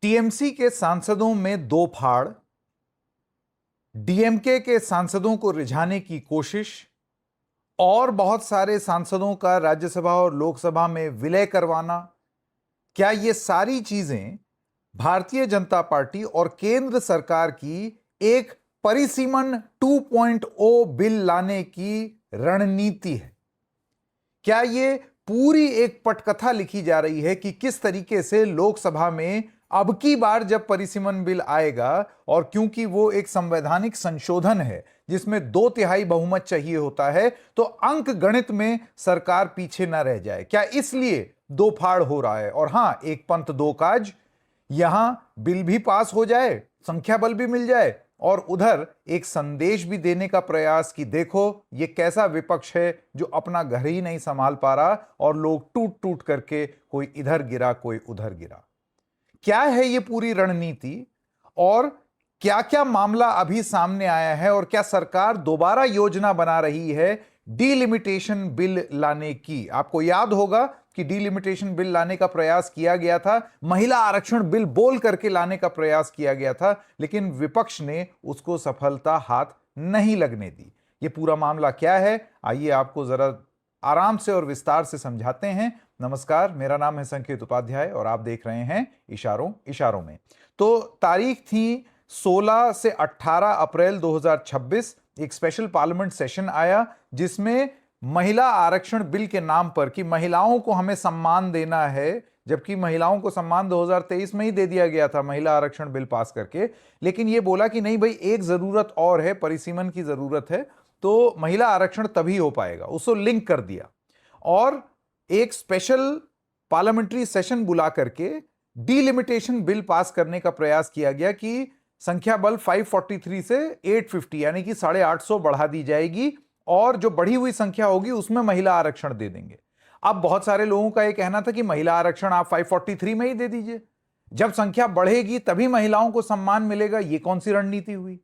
TMC के सांसदों में दो फाड़, डीएमके के सांसदों को रिझाने की कोशिश और बहुत सारे सांसदों का राज्यसभा और लोकसभा में विलय करवाना, क्या ये सारी चीजें भारतीय जनता पार्टी और केंद्र सरकार की एक परिसीमन 2.0 बिल लाने की रणनीति है? क्या ये पूरी एक पटकथा लिखी जा रही है कि किस तरीके से लोकसभा में अब की बार जब परिसीमन बिल आएगा, और क्योंकि वो एक संवैधानिक संशोधन है जिसमें 2/3 बहुमत चाहिए होता है, तो अंक गणित में सरकार पीछे ना रह जाए? क्या इसलिए दो फाड़ हो रहा है? और हां, एक पंथ दो काज, यहां बिल भी पास हो जाए, संख्या बल भी मिल जाए, और उधर एक संदेश भी देने का प्रयास कि देखो ये कैसा विपक्ष है जो अपना घर ही नहीं संभाल पा रहा और लोग टूट टूट करके कोई इधर गिरा कोई उधर गिरा। क्या है ये पूरी रणनीति, और क्या क्या मामला अभी सामने आया है, और क्या सरकार दोबारा योजना बना रही है डीलिमिटेशन बिल लाने की? आपको याद होगा कि डीलिमिटेशन बिल लाने का प्रयास किया गया था, महिला आरक्षण बिल बोल करके लाने का प्रयास किया गया था, लेकिन विपक्ष ने उसको सफलता हाथ नहीं लगने दी। ये पूरा मामला क्या है, आइए आपको जरा आराम से और विस्तार से समझाते हैं। नमस्कार, मेरा नाम है संकेत उपाध्याय और आप देख रहे हैं इशारों इशारों में। तो तारीख थी 16 से 18 अप्रैल 2026। एक स्पेशल पार्लियामेंट सेशन आया जिसमें महिला आरक्षण बिल के नाम पर कि महिलाओं को हमें सम्मान देना है, जबकि महिलाओं को सम्मान 2023 में ही दे दिया गया था महिला आरक्षण बिल पास करके, लेकिन यह बोला कि नहीं भाई, एक जरूरत और है, परिसीमन की जरूरत है, तो महिला आरक्षण तभी हो पाएगा, उसको लिंक कर दिया और एक स्पेशल पार्लियामेंट्री सेशन बुला करके डीलिमिटेशन बिल पास करने का प्रयास किया गया कि संख्या बल 543 से 850 यानी कि 850 बढ़ा दी जाएगी, और जो बढ़ी हुई संख्या होगी उसमें महिला आरक्षण दे देंगे। अब बहुत सारे लोगों का यह कहना था कि महिला आरक्षण आप 543 में ही दे दीजिए, जब संख्या बढ़ेगी तभी महिलाओं को सम्मान मिलेगा। यह कौन सी रणनीति हुई?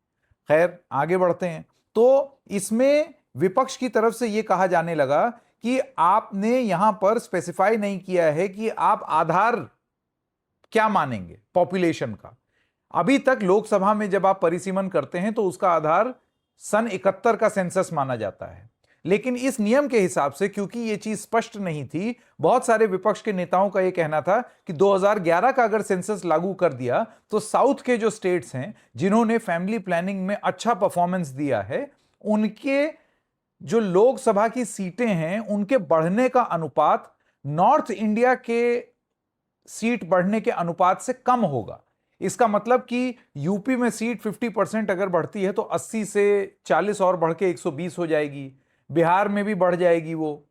खैर, आगे बढ़ते हैं। तो इसमें विपक्ष की तरफ से यह कहा जाने लगा कि आपने यहां पर स्पेसिफाई नहीं किया है कि आप आधार क्या मानेंगे पॉपुलेशन का। अभी तक लोकसभा में जब आप परिसीमन करते हैं तो उसका आधार सन 71 का सेंसस माना जाता है, लेकिन इस नियम के हिसाब से क्योंकि यह चीज स्पष्ट नहीं थी, बहुत सारे विपक्ष के नेताओं का यह कहना था कि 2011 का अगर सेंसस लागू कर दिया तो साउथ के जो स्टेट्स हैं जिन्होंने फैमिली प्लानिंग में अच्छा परफॉर्मेंस दिया है, उनके जो लोकसभा की सीटें हैं उनके बढ़ने का अनुपात नॉर्थ इंडिया के सीट बढ़ने के अनुपात से कम होगा। इसका मतलब कि यूपी में सीट 50% अगर बढ़ती है तो 80 से 40 और बढ़ के 120 हो जाएगी, बिहार में भी बढ़ जाएगी, वो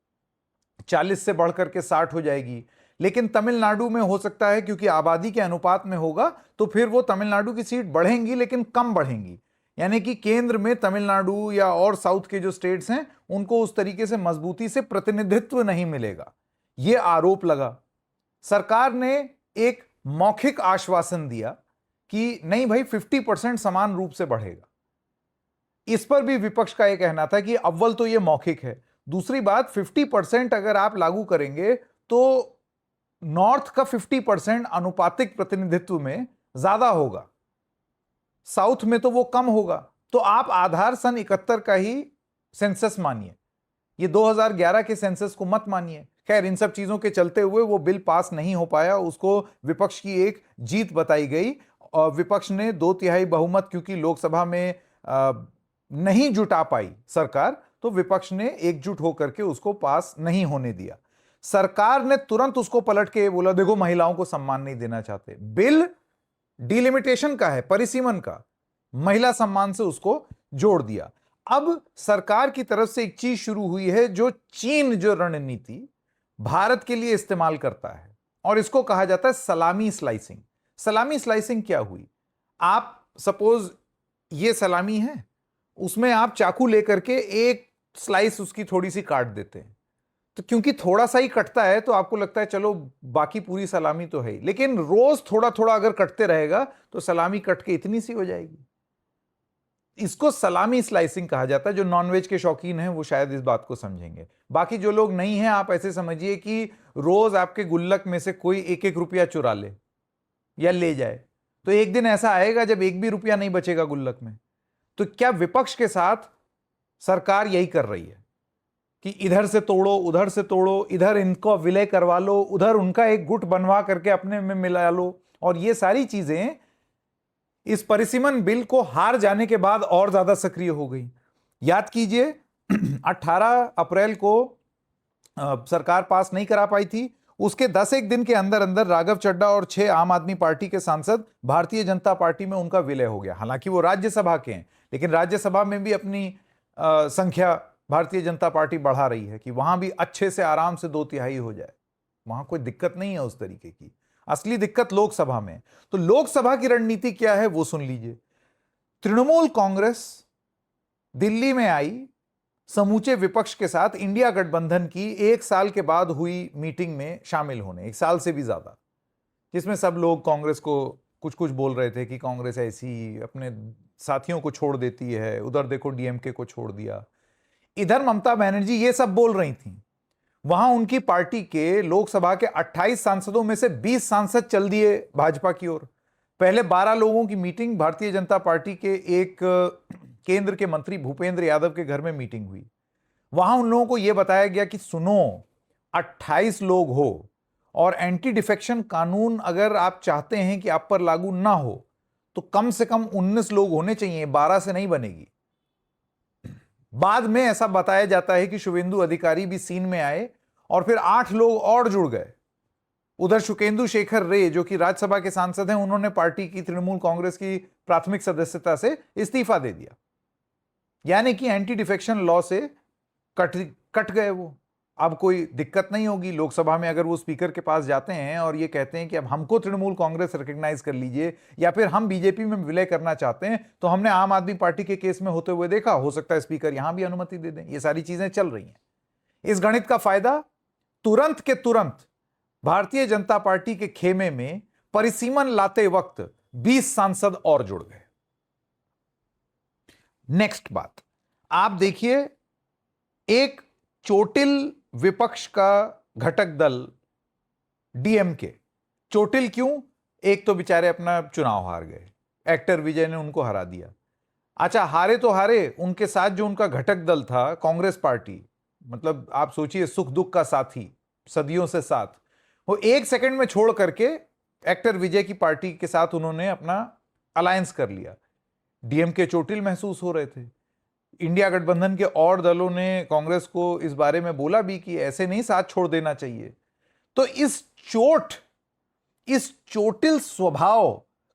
40 से बढ़कर के 60 हो जाएगी। लेकिन तमिलनाडु में हो सकता है, क्योंकि आबादी के अनुपात में होगा, तो फिर वो तमिलनाडु की सीट बढ़ेंगी लेकिन कम बढ़ेंगी, यानी कि केंद्र में तमिलनाडु या और साउथ के जो स्टेट्स हैं उनको उस तरीके से मजबूती से प्रतिनिधित्व नहीं मिलेगा। यह आरोप लगा। सरकार ने एक मौखिक आश्वासन दिया कि नहीं भाई, 50% समान रूप से बढ़ेगा। इस पर भी विपक्ष का यह कहना था कि अव्वल तो यह मौखिक है, दूसरी बात 50% अगर आप लागू करेंगे तो नॉर्थ का 50% अनुपातिक प्रतिनिधित्व में ज्यादा होगा, साउथ में तो वो कम होगा, तो आप आधार सन 71 का ही सेंसस मानिए, ये 2011 के सेंसस को मत मानिए। खैर, इन सब चीजों के चलते हुए वो बिल पास नहीं हो पाया, उसको विपक्ष की एक जीत बताई गई और विपक्ष ने 2/3 बहुमत क्योंकि लोकसभा में नहीं जुटा पाई सरकार, तो विपक्ष ने एकजुट होकर के उसको पास नहीं होने दिया। सरकार ने तुरंत उसको पलट के बोला देखो महिलाओं को सम्मान नहीं देना चाहते, बिल डिलिमिटेशन का है, परिसीमन का, महिला सम्मान से उसको जोड़ दिया। अब सरकार की तरफ से एक चीज शुरू हुई है जो चीन जो रणनीति भारत के लिए इस्तेमाल करता है, और इसको कहा जाता है सलामी स्लाइसिंग। सलामी स्लाइसिंग क्या हुई? आप सपोज ये सलामी है, उसमें आप चाकू लेकर के एक स्लाइस उसकी थोड़ी सी काट देते हैं, तो क्योंकि थोड़ा सा ही कटता है तो आपको लगता है चलो बाकी पूरी सलामी तो है, लेकिन रोज थोड़ा थोड़ा अगर कटते रहेगा तो सलामी कट के इतनी सी हो जाएगी। इसको सलामी स्लाइसिंग कहा जाता है। जो नॉनवेज के शौकीन हैं वो शायद इस बात को समझेंगे, बाकी जो लोग नहीं हैं आप ऐसे समझिए कि रोज आपके गुल्लक में से कोई 1-1 रुपया चुरा ले, या ले जाए। तो एक दिन ऐसा आएगा जब एक भी रुपया नहीं बचेगा गुल्लक में। तो क्या विपक्ष के साथ सरकार यही कर रही है कि इधर से तोड़ो, उधर से तोड़ो, इधर इनको विलय करवा लो, उधर उनका एक गुट बनवा करके अपने में मिला लो, और ये सारी चीजें इस परिसीमन बिल को हार जाने के बाद और ज्यादा सक्रिय हो गई। याद कीजिए 18 अप्रैल को सरकार पास नहीं करा पाई थी, उसके 10 दिन के अंदर अंदर राघव चड्ढा और 6 आम आदमी पार्टी के सांसद भारतीय जनता पार्टी में उनका विलय हो गया। हालांकि वो राज्यसभा के हैं, लेकिन राज्यसभा में भी अपनी संख्या भारतीय जनता पार्टी बढ़ा रही है कि वहां भी अच्छे से आराम से 2/3 हो जाए। वहां कोई दिक्कत नहीं है उस तरीके की। असली दिक्कत लोकसभा में। तो लोकसभा की रणनीति क्या है वो सुन लीजिए। तृणमूल कांग्रेस दिल्ली में आई समूचे विपक्ष के साथ इंडिया गठबंधन की 1 साल के बाद हुई मीटिंग में शामिल होने, 1 साल से भी ज्यादा, जिसमें सब लोग कांग्रेस को कुछ कुछ बोल रहे थे कि कांग्रेस ऐसी अपने साथियों को छोड़ देती है, उधर देखो डीएमके को छोड़ दिया, इधर ममता बनर्जी ये सब बोल रही थी। वहां उनकी पार्टी के लोकसभा के 28 सांसदों में से 20 सांसद चल दिए भाजपा की ओर। पहले 12 लोगों की मीटिंग भारतीय जनता पार्टी के एक केंद्र के मंत्री भूपेंद्र यादव के घर में मीटिंग हुई। वहां उन लोगों को यह बताया गया कि सुनो, 28 लोग हो और एंटी डिफेक्शन कानून अगर आप चाहते हैं कि आप पर लागू ना हो तो कम से कम 19 लोग होने चाहिए, 12 से नहीं बनेगी। बाद में ऐसा बताया जाता है कि शुभेंदु अधिकारी भी सीन में आए और फिर 8 लोग और जुड़ गए। उधर शुकेंदु शेखर रे जो कि राज्यसभा के सांसद हैं, उन्होंने पार्टी की तृणमूल कांग्रेस की प्राथमिक सदस्यता से इस्तीफा दे दिया। यानी कि एंटी डिफेक्शन लॉ से कट गए वो। अब कोई दिक्कत नहीं होगी लोकसभा में अगर वो स्पीकर के पास जाते हैं और ये कहते हैं कि अब हमको तृणमूल कांग्रेस रिकॉग्नाइज कर लीजिए या फिर हम बीजेपी में विलय करना चाहते हैं। तो हमने आम आदमी पार्टी के केस में होते हुए देखा, हो सकता है स्पीकर यहां भी अनुमति दे दें। ये सारी चीजें चल रही हैं। इस गणित का फायदा तुरंत के तुरंत भारतीय जनता पार्टी के खेमे में परिसीमन लाते वक्त 20 सांसद और जुड़ गए। नेक्स्ट बात आप देखिए, एक चोटिल विपक्ष का घटक दल डीएमके, चोटिल क्यों? एक तो बेचारे अपना चुनाव हार गए, एक्टर विजय ने उनको हरा दिया। अच्छा, हारे तो हारे, उनके साथ जो उनका घटक दल था कांग्रेस पार्टी, मतलब आप सोचिए सुख दुख का साथी, सदियों से साथ, वो 1 सेकंड में छोड़ करके एक्टर विजय की पार्टी के साथ उन्होंने अपना अलायंस कर लिया। डीएमके चोटिल महसूस हो रहे थे। इंडिया गठबंधन के और दलों ने कांग्रेस को इस बारे में बोला भी कि ऐसे नहीं साथ छोड़ देना चाहिए। तो इस चोटिल स्वभाव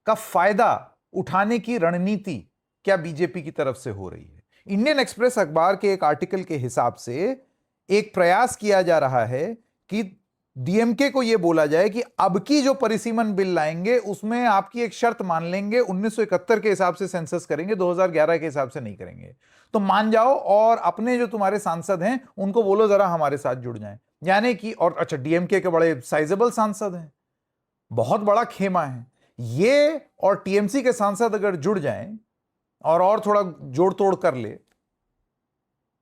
का फायदा उठाने की रणनीति क्या बीजेपी की तरफ से हो रही है? इंडियन एक्सप्रेस अखबार के एक आर्टिकल के हिसाब से एक प्रयास किया जा रहा है कि डीएमके को यह बोला जाए कि अब की जो परिसीमन बिल लाएंगे उसमें आपकी एक शर्त मान लेंगे, 1971 के हिसाब से सेंसस करेंगे, 2011 के हिसाब से नहीं करेंगे। तो मान जाओ और अपने जो तुम्हारे सांसद हैं उनको बोलो जरा हमारे साथ जुड़ जाएं। यानी कि, और अच्छा डीएमके के बड़े साइजेबल सांसद हैं, बहुत बड़ा खेमा है ये, और टीएमसी के सांसद अगर जुड़ जाएं और थोड़ा जोड़ तोड़ कर ले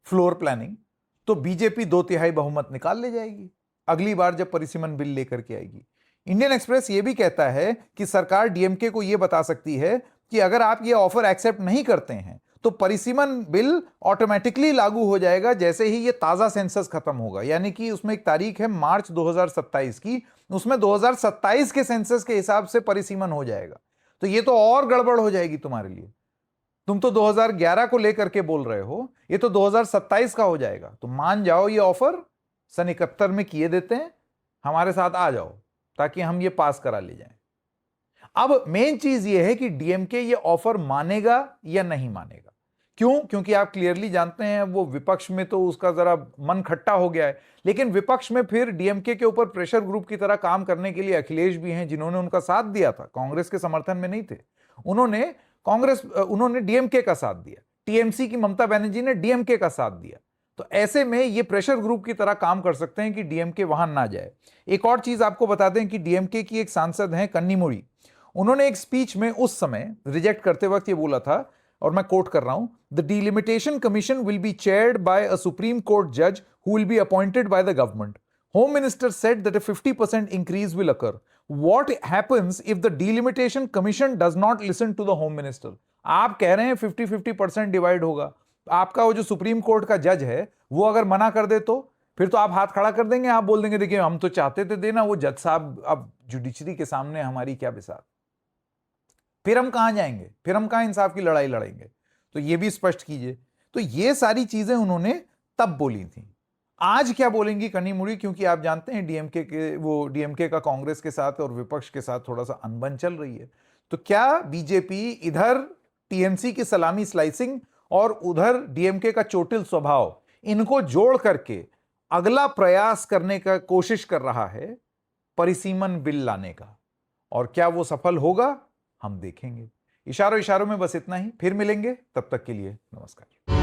फ्लोर प्लानिंग, तो बीजेपी 2/3 बहुमत निकाल ले जाएगी अगली बार जब परिसीमन बिल लेकर के आएगी। इंडियन एक्सप्रेस यह भी कहता है कि सरकार डीएमके को यह बता सकती है कि अगर आप ये ऑफर एक्सेप्ट नहीं करते हैं तो परिसीमन बिल ऑटोमेटिकली लागू हो जाएगा जैसे ही ये ताजा सेंसस खत्म होगा। यानी कि उसमें एक तारीख है मार्च 2027 की, उसमें 2027 के सेंसस के हिसाब से परिसीमन हो जाएगा। तो ये तो और गड़बड़ हो जाएगी तुम्हारे लिए। तुम तो 2011 को लेकर के बोल रहे हो, ये तो 2027 का हो जाएगा। तो मान जाओ ये ऑफर सन 71 में किए देते हैं, हमारे साथ आ जाओ ताकि हम ये पास करा ले जाएं। अब मेन चीज ये है कि डीएमके ये ऑफर मानेगा या नहीं मानेगा। क्यों? क्योंकि आप क्लियरली जानते हैं वो विपक्ष में तो उसका जरा मन खट्टा हो गया है, लेकिन विपक्ष में फिर डीएमके के ऊपर प्रेशर ग्रुप की तरह काम करने के लिए अखिलेश भी हैं, जिन्होंने उनका साथ दिया था, कांग्रेस के समर्थन में नहीं थे। उन्होंने डीएमके का साथ दिया, टीएमसी की ममता बनर्जी ने डीएमके का साथ दिया। तो ऐसे में ये प्रेशर ग्रुप की तरह काम कर सकते हैं कि डीएमके वहां ना जाए। एक और चीज आपको बता दें कि डीएमके की एक सांसद हैं कन्नीमोड़ी, उन्होंने एक स्पीच में उस समय रिजेक्ट करते वक्त ये बोला था, और मैं कोट कर रहा हूं, the delimitation commission will be chaired by a Supreme Court जज who will be appointed by the government. Home Minister said that a 50% increase will occur. What happens if the delimitation commission does not listen to the home minister? आप कह रहे हैं 50-50% divide होगा, आपका वो जो supreme court का जज है वो अगर मना कर दे तो फिर तो आप हाथ खड़ा कर देंगे, आप बोल देंगे देखिए हम तो चाहते थे देना, वो जज साहब अब जुडिशरी के सामने हमारी क्या बिसात, फिर हम कहां जाएंगे, फिर हम कहां इंसाफ की लड़ाई लड़ेंगे? तो ये भी स्पष्ट कीजिए। तो ये सारी चीजें उन्होंने तब बोली थी। आज क्या बोलेंगी कन्नीमुड़ी, क्योंकि आप जानते हैं डीएमके का कांग्रेस के साथ और विपक्ष के साथ थोड़ा सा अनबन चल रही है। तो क्या बीजेपी इधर टीएमसी की सलामी स्लाइसिंग और उधर डीएमके का चोटिल स्वभाव, इनको जोड़ करके अगला प्रयास करने का कोशिश कर रहा है परिसीमन बिल लाने का, और क्या वो सफल होगा हम देखेंगे। इशारों इशारों में बस इतना ही, फिर मिलेंगे, तब तक के लिए नमस्कार।